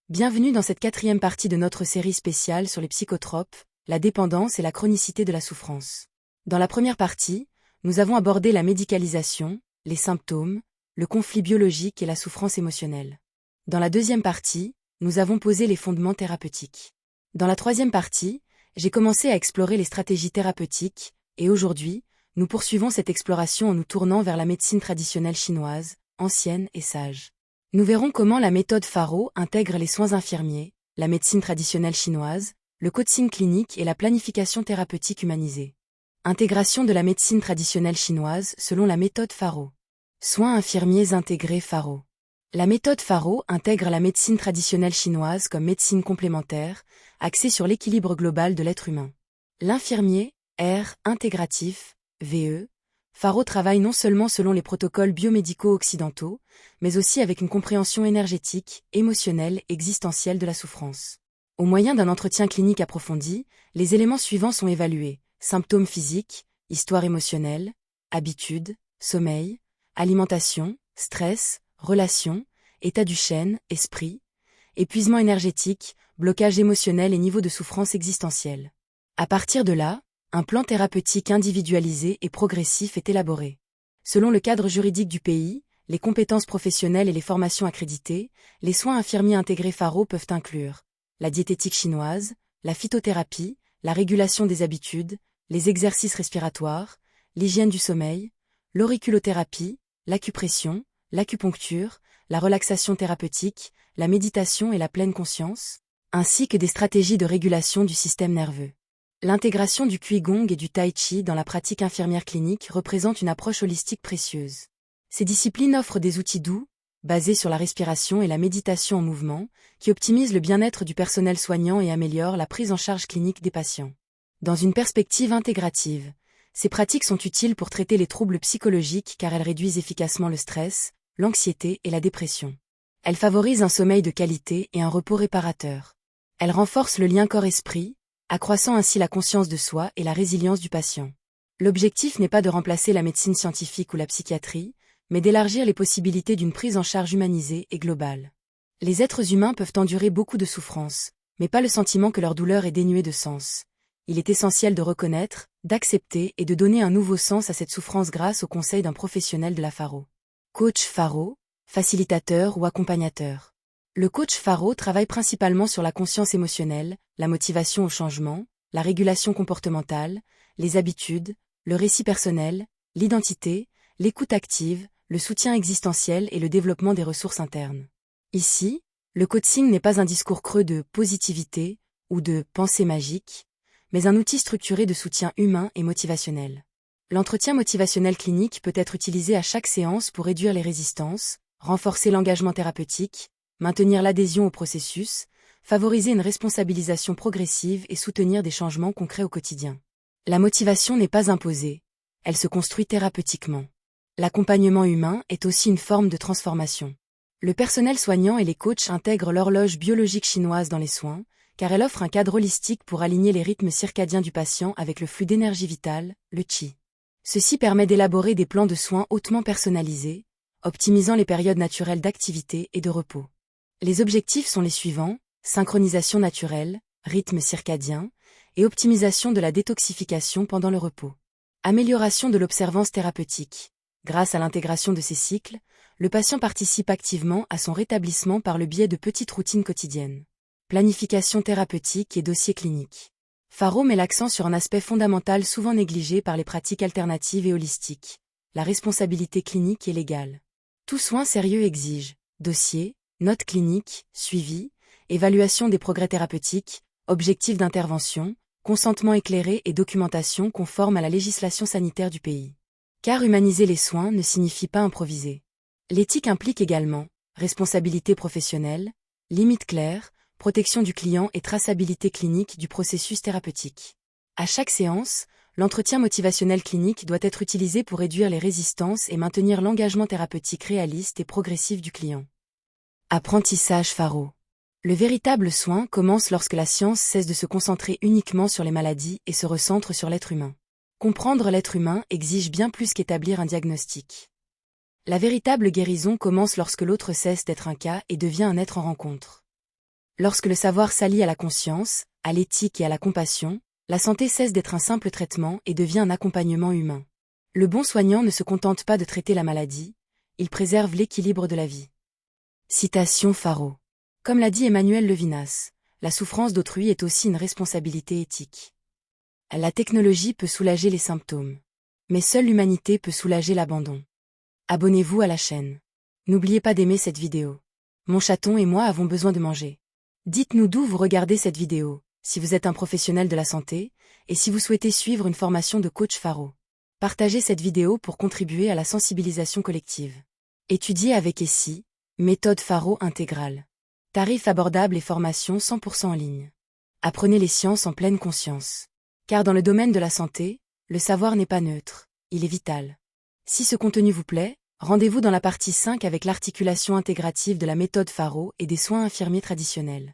Bienvenue dans cette quatrième partie de notre série spéciale sur les psychotropes, la dépendance et la chronicité de la souffrance. Dans la première partie, nous avons abordé la médicalisation, les symptômes, le conflit biologique et la souffrance émotionnelle. Dans la deuxième partie, nous avons posé les fondements thérapeutiques. Dans la troisième partie, j'ai commencé à explorer les stratégies thérapeutiques, et aujourd'hui, nous poursuivons cette exploration en nous tournant vers la médecine traditionnelle chinoise, ancienne et sage. Nous verrons comment la méthode Faro intègre les soins infirmiers, la médecine traditionnelle chinoise, le coaching clinique et la planification thérapeutique humanisée. Intégration de la médecine traditionnelle chinoise selon la méthode Faro. Soins infirmiers intégrés Faro. La méthode Faro intègre la médecine traditionnelle chinoise comme médecine complémentaire, axée sur l'équilibre global de l'être humain. L'infirmier, R, intégratif, VE, Faro travaille non seulement selon les protocoles biomédicaux occidentaux, mais aussi avec une compréhension énergétique, émotionnelle, existentielle de la souffrance. Au moyen d'un entretien clinique approfondi, les éléments suivants sont évalués: symptômes physiques, histoire émotionnelle, habitudes, sommeil, alimentation, stress, relations, état du chêne, esprit, épuisement énergétique, blocage émotionnel et niveau de souffrance existentielle. À partir de là, un plan thérapeutique individualisé et progressif est élaboré. Selon le cadre juridique du pays, les compétences professionnelles et les formations accréditées, les soins infirmiers intégrés Faro peuvent inclure la diététique chinoise, la phytothérapie, la régulation des habitudes, les exercices respiratoires, l'hygiène du sommeil, l'auriculothérapie, l'acupression, l'acupuncture, la relaxation thérapeutique, la méditation et la pleine conscience, ainsi que des stratégies de régulation du système nerveux. L'intégration du Qigong et du Tai Chi dans la pratique infirmière clinique représente une approche holistique précieuse. Ces disciplines offrent des outils doux, basés sur la respiration et la méditation en mouvement, qui optimisent le bien-être du personnel soignant et améliorent la prise en charge clinique des patients. Dans une perspective intégrative, ces pratiques sont utiles pour traiter les troubles psychologiques car elles réduisent efficacement le stress, l'anxiété et la dépression. Elles favorisent un sommeil de qualité et un repos réparateur. Elles renforcent le lien corps-esprit, accroissant ainsi la conscience de soi et la résilience du patient. L'objectif n'est pas de remplacer la médecine scientifique ou la psychiatrie, mais d'élargir les possibilités d'une prise en charge humanisée et globale. Les êtres humains peuvent endurer beaucoup de souffrances, mais pas le sentiment que leur douleur est dénuée de sens. Il est essentiel de reconnaître, d'accepter et de donner un nouveau sens à cette souffrance grâce au conseil d'un professionnel de la Faro. Coach Faro, facilitateur ou accompagnateur. Le coach Faro travaille principalement sur la conscience émotionnelle, la motivation au changement, la régulation comportementale, les habitudes, le récit personnel, l'identité, l'écoute active, le soutien existentiel et le développement des ressources internes. Ici, le coaching n'est pas un discours creux de positivité ou de pensée magique, mais un outil structuré de soutien humain et motivationnel. L'entretien motivationnel clinique peut être utilisé à chaque séance pour réduire les résistances, renforcer l'engagement thérapeutique, maintenir l'adhésion au processus, favoriser une responsabilisation progressive et soutenir des changements concrets au quotidien. La motivation n'est pas imposée, elle se construit thérapeutiquement. L'accompagnement humain est aussi une forme de transformation. Le personnel soignant et les coachs intègrent l'horloge biologique chinoise dans les soins, car elle offre un cadre holistique pour aligner les rythmes circadiens du patient avec le flux d'énergie vitale, le Qi. Ceci permet d'élaborer des plans de soins hautement personnalisés, optimisant les périodes naturelles d'activité et de repos. Les objectifs sont les suivants: synchronisation naturelle, rythme circadien, et optimisation de la détoxification pendant le repos. Amélioration de l'observance thérapeutique. Grâce à l'intégration de ces cycles, le patient participe activement à son rétablissement par le biais de petites routines quotidiennes. Planification thérapeutique et dossier clinique. Faro met l'accent sur un aspect fondamental souvent négligé par les pratiques alternatives et holistiques: la responsabilité clinique et légale. Tout soin sérieux exige dossier, notes cliniques, suivi, évaluation des progrès thérapeutiques, objectifs d'intervention, consentement éclairé et documentation conforme à la législation sanitaire du pays. Car humaniser les soins ne signifie pas improviser. L'éthique implique également responsabilité professionnelle, limites claires, protection du client et traçabilité clinique du processus thérapeutique. À chaque séance, l'entretien motivationnel clinique doit être utilisé pour réduire les résistances et maintenir l'engagement thérapeutique réaliste et progressif du client. Apprentissage Faro. Le véritable soin commence lorsque la science cesse de se concentrer uniquement sur les maladies et se recentre sur l'être humain. Comprendre l'être humain exige bien plus qu'établir un diagnostic. La véritable guérison commence lorsque l'autre cesse d'être un cas et devient un être en rencontre. Lorsque le savoir s'allie à la conscience, à l'éthique et à la compassion, la santé cesse d'être un simple traitement et devient un accompagnement humain. Le bon soignant ne se contente pas de traiter la maladie, il préserve l'équilibre de la vie. Citation Faro. Comme l'a dit Emmanuel Levinas, la souffrance d'autrui est aussi une responsabilité éthique. La technologie peut soulager les symptômes. Mais seule l'humanité peut soulager l'abandon. Abonnez-vous à la chaîne. N'oubliez pas d'aimer cette vidéo. Mon chaton et moi avons besoin de manger. Dites-nous d'où vous regardez cette vidéo, si vous êtes un professionnel de la santé, et si vous souhaitez suivre une formation de coach Faro. Partagez cette vidéo pour contribuer à la sensibilisation collective. Étudiez avec ESSI, méthode Faro intégrale. Tarifs abordables et formation 100% en ligne. Apprenez les sciences en pleine conscience. Car dans le domaine de la santé, le savoir n'est pas neutre, il est vital. Si ce contenu vous plaît, rendez-vous dans la partie 5 avec l'articulation intégrative de la méthode Faro et des soins infirmiers traditionnels.